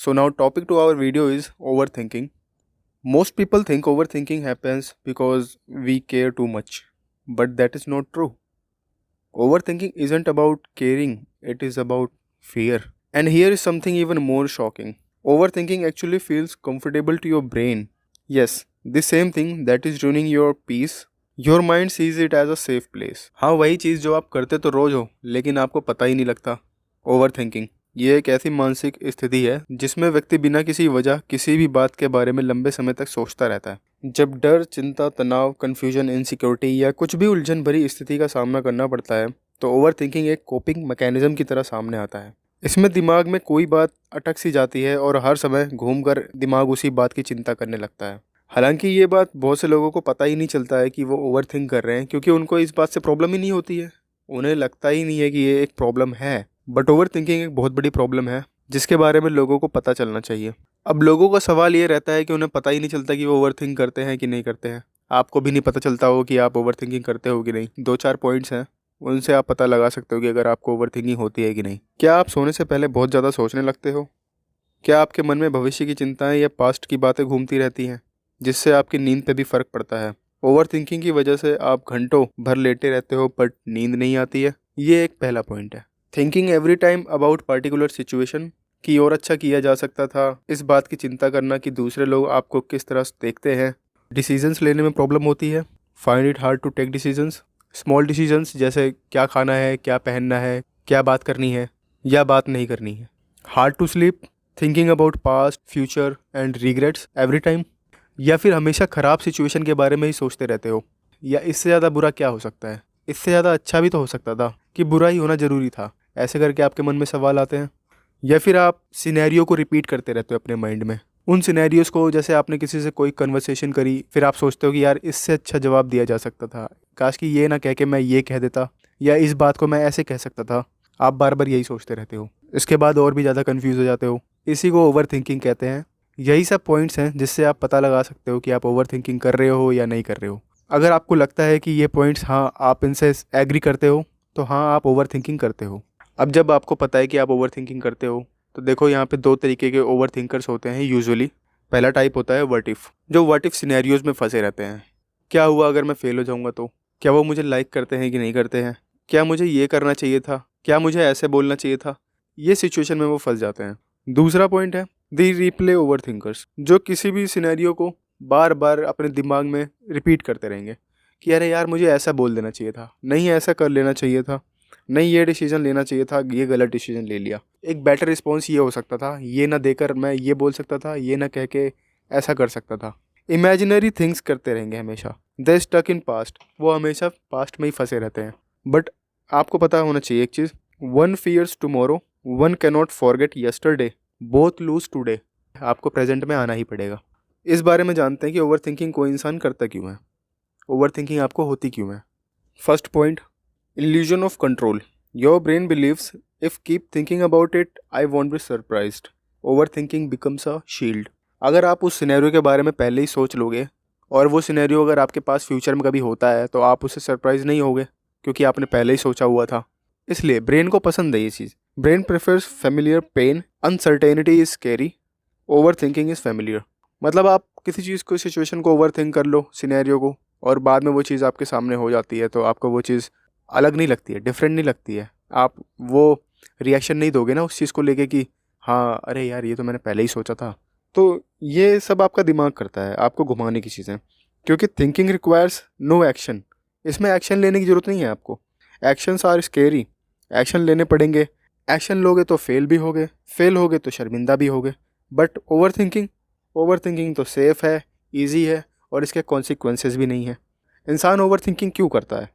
So now topic to our video is overthinking. Most people think overthinking happens because we care too much, but that is not true. Overthinking isn't about caring, it is about fear. And here is something even more shocking. Overthinking actually feels comfortable to your brain. Yes, the same thing that is ruining your peace. Your mind sees it as a safe place. हाँ, वही चीज़ जो आप करते तो रोज हो लेकिन आपको पता ही नहीं लगता. ओवरथिंकिंग ये एक ऐसी मानसिक स्थिति है जिसमें व्यक्ति बिना किसी वजह किसी भी बात के बारे में लंबे समय तक सोचता रहता है. जब डर, चिंता, तनाव, कन्फ्यूजन, इनसिक्योरिटी या कुछ भी उलझन भरी स्थिति का सामना करना पड़ता है तो ओवरथिंकिंग एक कोपिंग मैकेनिज्म की तरह सामने आता है. इसमें दिमाग में कोई बात अटक सी जाती है और हर समय घूमकर दिमाग उसी बात की चिंता करने लगता है. हालांकि ये बात बहुत से लोगों को पता ही नहीं चलता है कि वो ओवरथिंक कर रहे हैं क्योंकि उनको इस बात से प्रॉब्लम ही नहीं होती है. उन्हें लगता ही नहीं है कि ये एक प्रॉब्लम है. बट ओवरथिंकिंग एक बहुत बड़ी प्रॉब्लम है जिसके बारे में लोगों को पता चलना चाहिए. अब लोगों का सवाल ये रहता है कि उन्हें पता ही नहीं चलता कि वो ओवरथिंक करते हैं कि नहीं करते हैं. आपको भी नहीं पता चलता हो कि आप ओवरथिंकिंग करते हो कि नहीं. 2-4 पॉइंट्स हैं, उनसे आप पता लगा सकते हो कि अगर आपको ओवरथिंकिंग होती है कि नहीं. क्या आप सोने से पहले बहुत ज़्यादा सोचने लगते हो? क्या आपके मन में भविष्य की चिंताएं या पास्ट की बातें घूमती रहती हैं जिससे आपकी नींद पे भी फ़र्क पड़ता है? ओवरथिंकिंग की वजह से आप घंटों भर लेटे रहते हो बट नींद नहीं आती है. ये एक पहला पॉइंट है. Thinking every time about particular situation कि और अच्छा किया जा सकता था. इस बात की चिंता करना कि दूसरे लोग आपको किस तरह देखते हैं. डिसीजंस लेने में प्रॉब्लम होती है. Find it hard to take decisions. Small decisions जैसे क्या खाना है, क्या पहनना है, क्या बात करनी है या बात नहीं करनी है. Hard to sleep. Thinking about past, future and regrets every time. या फिर हमेशा ख़राब सिचुएशन के बारे में ही सोचते रहते हो. या इससे ज़्यादा बुरा क्या हो सकता है, इससे ज़्यादा अच्छा भी तो हो सकता था कि बुरा ही होना ज़रूरी था. ऐसे करके आपके मन में सवाल आते हैं. या फिर आप सिनेरियो को रिपीट करते रहते हो अपने माइंड में. उन सिनेरियोज़ को जैसे आपने किसी से कोई कन्वर्सेशन करी, फिर आप सोचते हो कि यार इससे अच्छा जवाब दिया जा सकता था, काश कि ये ना कह के मैं ये कह देता, या इस बात को मैं ऐसे कह सकता था. आप बार बार यही सोचते रहते हो. इसके बाद और भी ज़्यादा कन्फ्यूज़ हो जाते हो. इसी को ओवर थिंकिंग कहते हैं. यही सब पॉइंट्स हैं जिससे आप पता लगा सकते हो कि आप ओवर थिंकिंग कर रहे हो या नहीं कर रहे हो. अगर आपको लगता है कि ये पॉइंट्स हाँ आप इनसे एग्री करते हो तो हाँ आप ओवर थिंकिंग करते हो. अब जब आपको पता है कि आप ओवर थिंकिंग करते हो तो देखो यहाँ पे 2 तरीके के ओवर थिंकर्स होते हैं यूजुअली. पहला टाइप होता है व्हाट इफ़, जो व्हाट इफ़ सिनेरियोज़ में फंसे रहते हैं. क्या हुआ अगर मैं फेल हो जाऊँगा तो? क्या वो मुझे लाइक करते हैं कि नहीं करते हैं? क्या मुझे ये करना चाहिए था? क्या मुझे ऐसे बोलना चाहिए था? ये सिचुएशन में वो फंस जाते हैं. दूसरा पॉइंट है दी रिप्ले ओवर थिंकर्स, जो किसी भी सिनेरियो को बार बार अपने दिमाग में रिपीट करते रहेंगे कि अरे यार मुझे ऐसा बोल देना चाहिए था, नहीं ऐसा कर लेना चाहिए था, नहीं ये डिसीजन लेना चाहिए था, ये गलत डिसीजन ले लिया. एक बेटर रिस्पॉन्स ये हो सकता था, ये ना देकर मैं ये बोल सकता था, ये ना कह के ऐसा कर सकता था. इमेजिनरी थिंग्स करते रहेंगे हमेशा. दे स्टक इन पास्ट, वो हमेशा पास्ट में ही फंसे रहते हैं. बट आपको पता होना चाहिए एक चीज़, one fears tomorrow, one cannot forget yesterday, both lose today. आपको प्रेजेंट में आना ही पड़ेगा. इस बारे में जानते हैं कि ओवर थिंकिंग कोई इंसान करता क्यों है, ओवर थिंकिंग आपको होती क्यों है. First point, illusion of control. Your brain believes if keep thinking about it, I won't be surprised. Overthinking becomes a shield. अगर आप उस सिनेरियो के बारे में पहले ही सोच लोगे और वो सिनेरियो अगर आपके पास फ्यूचर में कभी होता है तो आप उससे सरप्राइज नहीं होगे क्योंकि आपने पहले ही सोचा हुआ था. इसलिए ब्रेन को पसंद है ये चीज़. Brain prefers familiar pain. Uncertainty is scary, over thinking is familiar. मतलब आप किसी चीज़ को, सिचुएशन को ओवर थिंक कर लो, सिनेरियो को, और बाद में वो चीज़ आपके सामने हो जाती है तो आपको वो चीज़ अलग नहीं लगती है, डिफरेंट नहीं लगती है. आप वो रिएक्शन नहीं दोगे ना उस चीज़ को लेके कि हाँ अरे यार ये तो मैंने पहले ही सोचा था. तो ये सब आपका दिमाग करता है आपको घुमाने की चीज़ें, क्योंकि थिंकिंग रिक्वायर्स नो एक्शन. इसमें एक्शन लेने की ज़रूरत नहीं है आपको. Actions are scary. एक्शन लेने पड़ेंगे. एक्शन लोगे तो फेल भी होगे, फेल होगे तो शर्मिंदा भी होगे. बट ओवर थिंकिंग तो सेफ़ है, ईजी है और इसके कॉन्सिक्वेंसेस भी नहीं है. इंसान ओवर थिंकिंग क्यों करता है?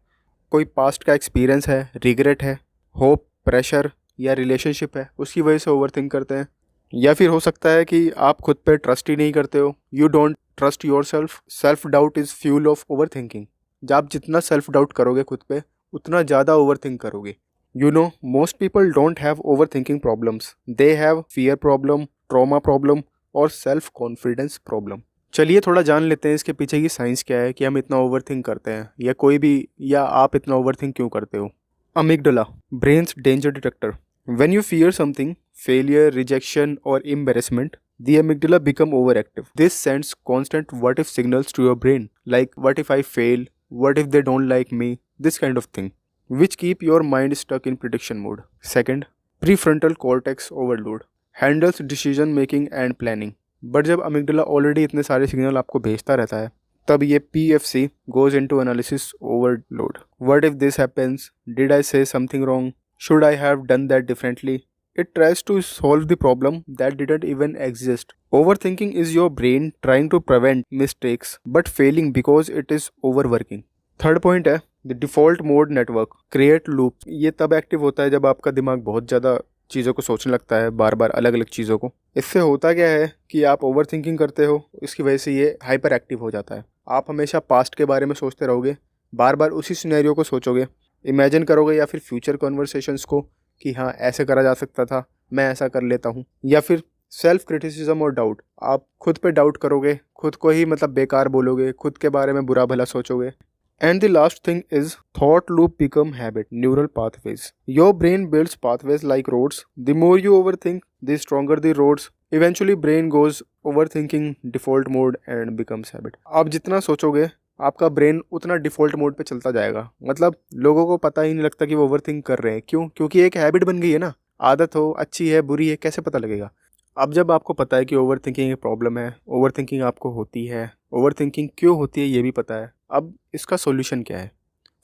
कोई पास्ट का एक्सपीरियंस है, रिग्रेट है, होप, प्रेशर या रिलेशनशिप है, उसकी वजह से ओवरथिंक करते हैं. या फिर हो सकता है कि आप खुद पे ट्रस्ट ही नहीं करते हो. You don't trust your self. Self doubt is fuel of overthinking. जब आप जितना सेल्फ डाउट करोगे खुद पे उतना ज़्यादा ओवरथिंक करोगे. You know most people don't have overthinking problems, they have fear problem, trauma problem और सेल्फ कॉन्फिडेंस प्रॉब्लम. चलिए थोड़ा जान लेते हैं इसके पीछे की साइंस क्या है कि हम इतना ओवरथिंक करते हैं, या कोई भी, या आप इतना ओवरथिंक क्यों करते हो. Amygdala, brains danger detector. When you fear something, failure, rejection, or embarrassment, the amygdala become overactive. This sends constant what if signals to your brain, like what if I fail, what if they don't like me, this kind of thing, which keep your mind stuck in prediction mode. Second, prefrontal cortex overload handles decision making and planning. But जब अमिगडला already इतने सारे signal आपको भेजता रहता है, तब ये PFC goes into analysis overload. What if this happens? Did I say something wrong? Should I have done that differently? It tries to solve the problem that didn't even exist. Overthinking is your brain trying to prevent mistakes but failing because it is overworking. Third point है the default mode network create loop. ये तब active होता है जब आपका दिमाग बहुत ज़्यादा चीज़ों को सोचने लगता है, बार बार अलग अलग चीज़ों को. इससे होता क्या है कि आप ओवर थिंकिंग करते हो, इसकी वजह से ये हाइपर एक्टिव हो जाता है. आप हमेशा पास्ट के बारे में सोचते रहोगे, बार बार उसी सिनेरियो को सोचोगे, इमेजिन करोगे, या फिर फ्यूचर कॉन्वर्सेशंस को कि हाँ ऐसे करा जा सकता था, मैं ऐसा कर लेता हूँ. या फिर सेल्फ क्रिटिसिज्म और डाउट, आप खुद पे डाउट करोगे, खुद को ही मतलब बेकार बोलोगे, खुद के बारे में बुरा भला सोचोगे. And the last thing is thought loop become habit, neural pathways. Your brain builds pathways like roads. The more you overthink, the stronger the roads. Eventually brain goes overthinking default mode and becomes habit. आप जितना सोचोगे आपका brain उतना default mode पे चलता जाएगा. मतलब लोगों को पता ही नहीं लगता कि वो ओवरथिंक कर रहे हैं. क्यों? क्योंकि एक हैबिट बन गई है ना. आदत हो, अच्छी है बुरी है, कैसे पता लगेगा? अब जब आपको पता है कि ओवरथिंकिंग एक प्रॉब्लम है, ओवरथिंकिंग आपको होती है, ओवरथिंकिंग क्यों होती है ये भी पता है, अब इसका सॉल्यूशन क्या है?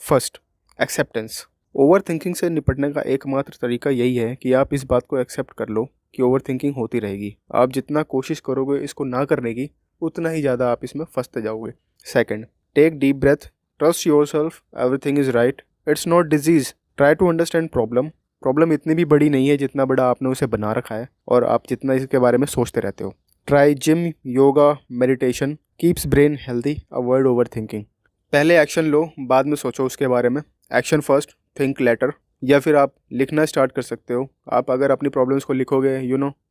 First, acceptance. ओवरथिंकिंग से निपटने का एकमात्र तरीका यही है कि आप इस बात को एक्सेप्ट कर लो कि ओवरथिंकिंग होती रहेगी. आप जितना कोशिश करोगे इसको ना करने की, उतना ही ज़्यादा आप इसमें फंसते जाओगे. Second, take deep breath, trust yourself, everything is right, it's not disease, try to understand problem. Problem इतनी भी बड़ी नहीं है जितना बड़ा आपने उसे बना रखा है और आप जितना इसके बारे में सोचते रहते हो. Try gym, yoga, meditation, keeps brain healthy, avoid over thinking. पहले एक्शन लो, बाद में सोचो उसके बारे में. Action first, think later. या फिर आप लिखना स्टार्ट कर सकते हो. आप अगर अपनी प्रॉब्लम्स को लिखोगे,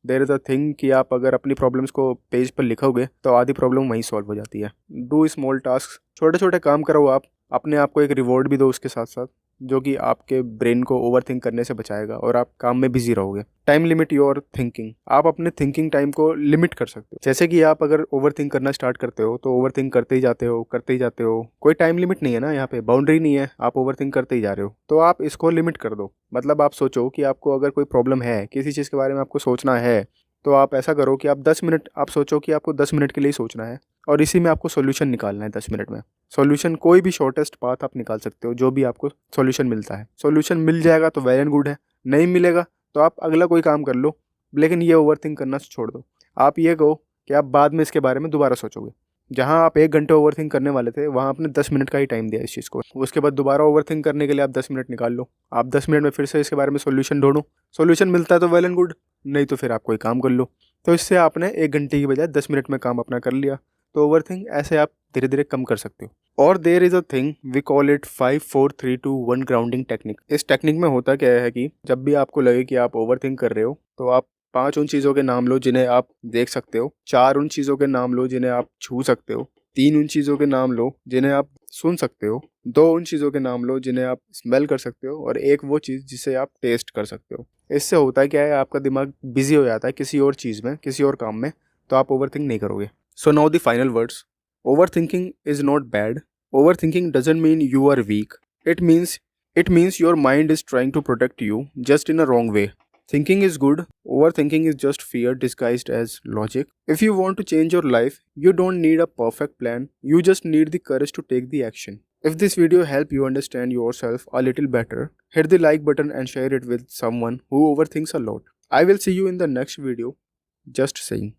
देयर इज़ अ थिंग कि आप अगर अपनी प्रॉब्लम्स को पेज पर लिखोगे तो आधी प्रॉब्लम वहीं सॉल्व हो जाती है. डू स्मॉल टास्क, छोटे छोटे काम करो. आप अपने आप को एक रिवॉर्ड भी दो उसके साथ साथ, जो कि आपके ब्रेन को ओवरथिंक करने से बचाएगा और आप काम में बिजी रहोगे. Time limit your thinking. आप अपने थिंकिंग टाइम को लिमिट कर सकते हो. जैसे कि आप अगर ओवरथिंक करना स्टार्ट करते हो तो ओवरथिंक करते ही जाते हो, करते ही जाते हो. कोई टाइम लिमिट नहीं है ना, यहाँ पे बाउंड्री नहीं है, आप ओवरथिंक करते ही जा रहे हो. तो आप इसको लिमिट कर दो. मतलब आप सोचो कि आपको अगर कोई प्रॉब्लम है, किसी चीज़ के बारे में आपको सोचना है, तो आप ऐसा करो कि आप 10 मिनट आप सोचो कि आपको 10 मिनट के लिए सोचना है और इसी में आपको सॉल्यूशन निकालना है 10 मिनट में. सॉल्यूशन कोई भी शॉर्टेस्ट पाथ आप निकाल सकते हो, जो भी आपको सॉल्यूशन मिलता है. सॉल्यूशन मिल जाएगा तो वेल एंड गुड है, नहीं मिलेगा तो आप अगला कोई काम कर लो, लेकिन ये ओवरथिंक करना छोड़ दो. आप ये कहो कि आप बाद में इसके बारे में दोबारा सोचोगे. जहाँ आप 1 घंटे ओवरथिंक करने वाले थे, वहाँ आपने 10 मिनट का ही टाइम दिया इस चीज़ को. उसके बाद दोबारा ओवरथिंक करने के लिए आप 10 मिनट निकाल लो. आप 10 मिनट में फिर से इसके बारे में सॉल्यूशन ढूंढो. सॉल्यूशन मिलता है तो वेल एंड गुड, नहीं तो फिर आप कोई काम कर लो. तो इससे आपने 1 घंटे की बजाय 10 मिनट में काम अपना कर लिया. तो ओवरथिंक ऐसे आप धीरे धीरे कम कर सकते हो. और there is a thing we call it 5-4-3-2-1 grounding technique. इस टेक्निक में होता क्या है कि जब भी आपको लगे कि आप ओवरथिंक कर रहे हो, तो आप 5 उन चीज़ों के नाम लो जिन्हें आप देख सकते हो, 4 उन चीज़ों के नाम लो जिन्हें आप छू सकते हो, 3 उन चीज़ों के नाम लो जिन्हें आप सुन सकते हो, 2 उन चीज़ों के नाम लो जिन्हें आप स्मेल कर सकते हो, और 1 वो चीज़ जिसे आप टेस्ट कर सकते हो. इससे होता है क्या है, आपका दिमाग बिजी हो जाता है किसी और चीज़ में, किसी और काम में, तो आप ओवरथिंक नहीं करोगे. So now the final words. Overthinking is not bad. Overthinking doesn't mean you are weak. It means your mind is trying to protect you, just in a wrong way. Thinking is good. Overthinking is just fear disguised as logic. If you want to change your life, you don't need a perfect plan. You just need the courage to take the action. If this video helped you understand yourself a little better, hit the like button and share it with someone who overthinks a lot. I will see you in the next video. Just saying.